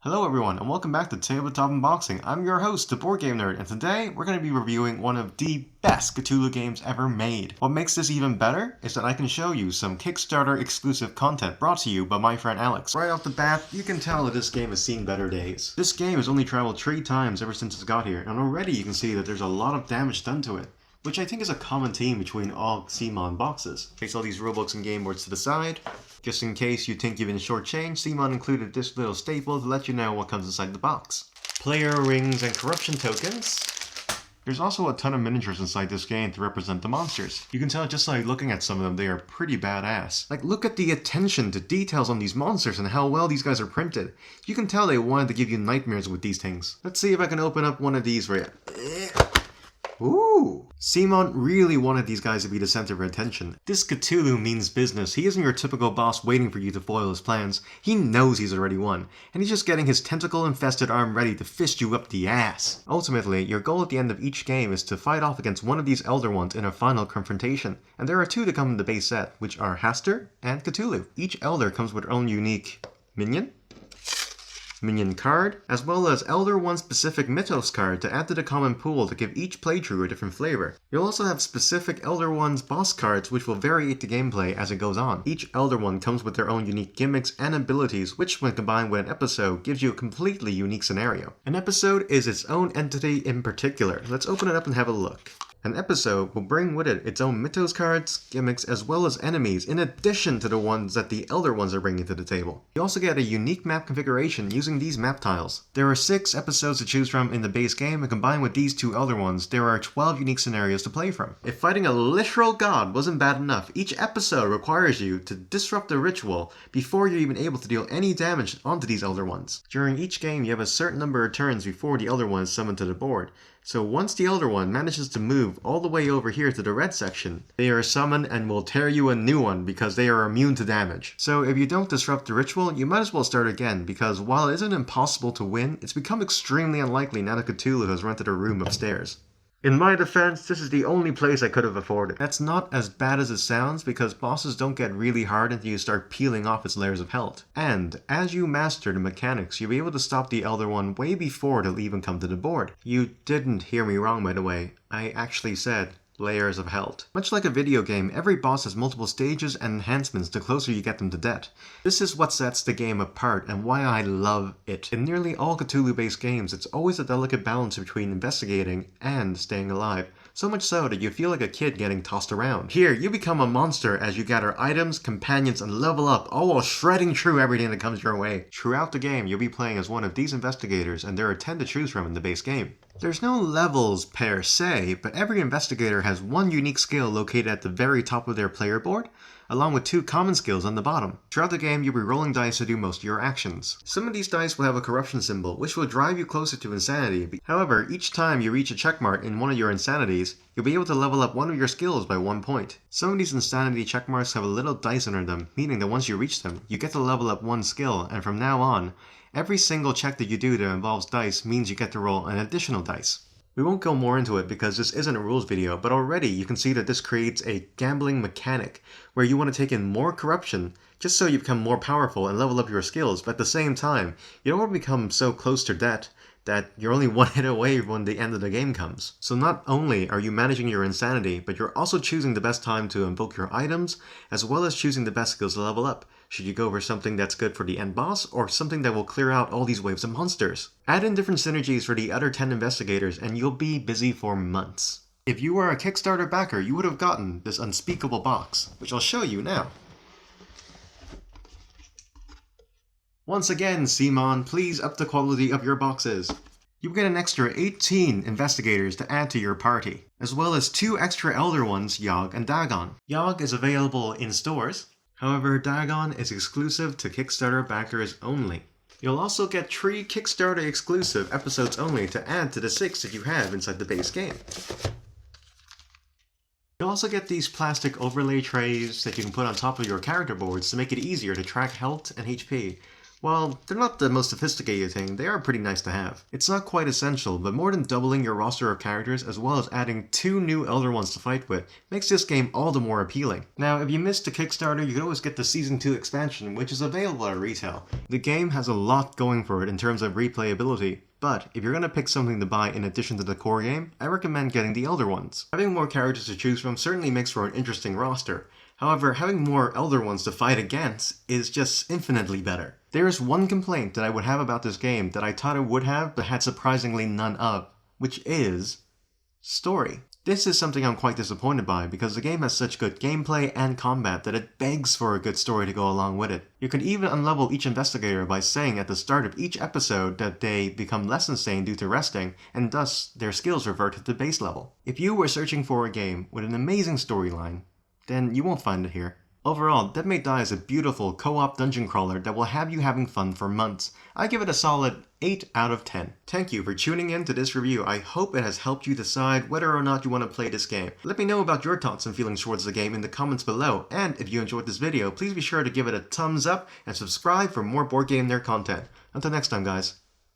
Hello everyone, and welcome back to Tabletop Unboxing. I'm your host, the Board Game Nerd, and today we're going to be reviewing one of the best Cthulhu games ever made. What makes this even better is that I can show you some Kickstarter exclusive content brought to you by my friend Alex. Right off the bat, you can tell that this game has seen better days. This game has only traveled 3 times ever since it's got here, and already you can see that there's a lot of damage done to it, which I think is a common theme between all CMON boxes. Place all these rulebooks and game boards to the side. Just in case you think you've been shortchanged, CMON included this little staple to let you know what comes inside the box. Player rings and corruption tokens. There's also a ton of miniatures inside this game to represent the monsters. You can tell just by looking at some of them, they are pretty badass. Like, look at the attention to details on these monsters and how well these guys are printed. You can tell they wanted to give you nightmares with these things. Let's see if I can open up one of these for you. Ooh! CMON really wanted these guys to be the center of attention. This Cthulhu means business. He isn't your typical boss waiting for you to foil his plans. He knows he's already won, and he's just getting his tentacle-infested arm ready to fist you up the ass. Ultimately, your goal at the end of each game is to fight off against one of these Elder Ones in a final confrontation, and there are 2 to come in the base set, which are Hastur and Cthulhu. Each Elder comes with their own unique minion card, as well as Elder One specific Mythos card to add to the common pool to give each playthrough a different flavor. You'll also have specific Elder One's boss cards which will variate the gameplay as it goes on. Each Elder One comes with their own unique gimmicks and abilities which when combined with an episode gives you a completely unique scenario. An episode is its own entity in particular. Let's open it up and have a look. An episode will bring with it its own Mythos cards, gimmicks, as well as enemies, in addition to the ones that the Elder Ones are bringing to the table. You also get a unique map configuration using these map tiles. There are 6 episodes to choose from in the base game, and combined with these 2 Elder Ones, there are 12 unique scenarios to play from. If fighting a literal god wasn't bad enough, each episode requires you to disrupt the ritual before you're even able to deal any damage onto these Elder Ones. During each game, you have a certain number of turns before the Elder One is summoned to the board. So once the Elder One manages to move all the way over here to the red section, they are summoned and will tear you a new one because they are immune to damage. So if you don't disrupt the ritual, you might as well start again because while it isn't impossible to win, it's become extremely unlikely now that Cthulhu has rented a room upstairs. In my defense, this is the only place I could have afforded. That's not as bad as it sounds because bosses don't get really hard until you start peeling off its layers of health. And as you master the mechanics, you'll be able to stop the Elder One way before they'll even come to the board. You didn't hear me wrong, by the way. I actually said layers of health. Much like a video game, every boss has multiple stages and enhancements the closer you get them to death. This is what sets the game apart and why I love it. In nearly all Cthulhu-based games, it's always a delicate balance between investigating and staying alive. So much so that you feel like a kid getting tossed around. Here, you become a monster as you gather items, companions, and level up, all while shredding through everything that comes your way. Throughout the game, you'll be playing as one of these investigators, and there are 10 to choose from in the base game. There's no levels per se, but every investigator has one unique skill located at the very top of their player board, along with 2 common skills on the bottom. Throughout the game, you'll be rolling dice to do most of your actions. Some of these dice will have a corruption symbol, which will drive you closer to insanity. However, each time you reach a checkmark in one of your insanities, you'll be able to level up one of your skills by 1 point. Some of these insanity checkmarks have a little dice under them, meaning that once you reach them, you get to level up 1 skill, and from now on, every single check that you do that involves dice means you get to roll an additional dice. We won't go more into it because this isn't a rules video, but already you can see that this creates a gambling mechanic where you want to take in more corruption just so you become more powerful and level up your skills, but at the same time, you don't want to become so close to death that you're only 1 hit away when the end of the game comes. So not only are you managing your insanity, but you're also choosing the best time to invoke your items, as well as choosing the best skills to level up. Should you go for something that's good for the end boss, or something that will clear out all these waves of monsters? Add in different synergies for the other 10 investigators and you'll be busy for months. If you were a Kickstarter backer, you would have gotten this unspeakable box, which I'll show you now. Once again, CMON, please up the quality of your boxes. You get an extra 18 investigators to add to your party, as well as 2 extra Elder Ones, Yogg and Dagon. Yogg is available in stores, however Dagon is exclusive to Kickstarter backers only. You'll also get 3 Kickstarter exclusive episodes only to add to the 6 that you have inside the base game. You'll also get these plastic overlay trays that you can put on top of your character boards to make it easier to track health and HP, While they're not the most sophisticated thing, they are pretty nice to have. It's not quite essential, but more than doubling your roster of characters as well as adding 2 new Elder Ones to fight with makes this game all the more appealing. Now, if you missed the Kickstarter, you can always get the Season 2 expansion, which is available at retail. The game has a lot going for it in terms of replayability, but if you're going to pick something to buy in addition to the core game, I recommend getting the Elder Ones. Having more characters to choose from certainly makes for an interesting roster. However, having more Elder Ones to fight against is just infinitely better. There is one complaint that I would have about this game that I thought I would have but had surprisingly none of, which is story. This is something I'm quite disappointed by because the game has such good gameplay and combat that it begs for a good story to go along with it. You can even unlevel each investigator by saying at the start of each episode that they become less insane due to resting, and thus their skills revert to the base level. If you were searching for a game with an amazing storyline, then you won't find it here. Overall, Dead May Die is a beautiful co-op dungeon crawler that will have you having fun for months. I give it a solid 8 out of 10. Thank you for tuning in to this review. I hope it has helped you decide whether or not you want to play this game. Let me know about your thoughts and feelings towards the game in the comments below, and if you enjoyed this video, please be sure to give it a thumbs up and subscribe for more Board Game Nerd content. Until next time, guys.